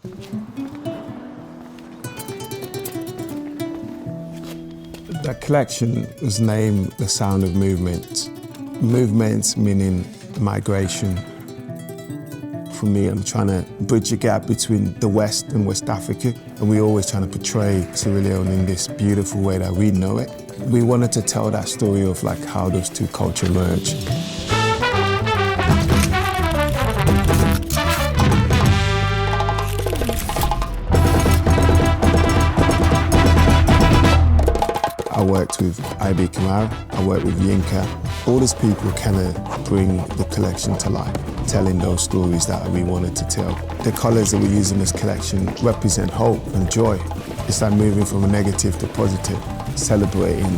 The collection was named The Sound of Movement. Movement meaning migration. For me, I'm trying to bridge the gap between the West and West Africa, and we're always trying to portray Sierra Leone in this beautiful way that we know it. We wanted to tell that story of like how those two cultures merge. I worked with IB Kamara, I worked with Yinka. All these people kind of bring the collection to life, telling those stories that we wanted to tell. The colors that we use in this collection represent hope and joy. It's like moving from a negative to positive. Celebrating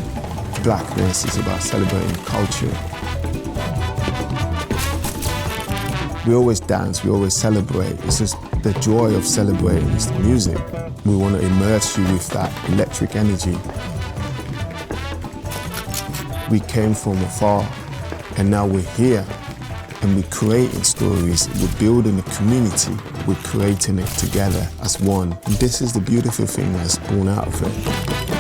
blackness is about celebrating culture. We always dance, we always celebrate. It's just the joy of celebrating is the music. We want to immerse you with that electric energy. We came from afar, and now we're here, and we're creating stories, we're building a community, we're creating it together as one. And this is the beautiful thing that's born out of it.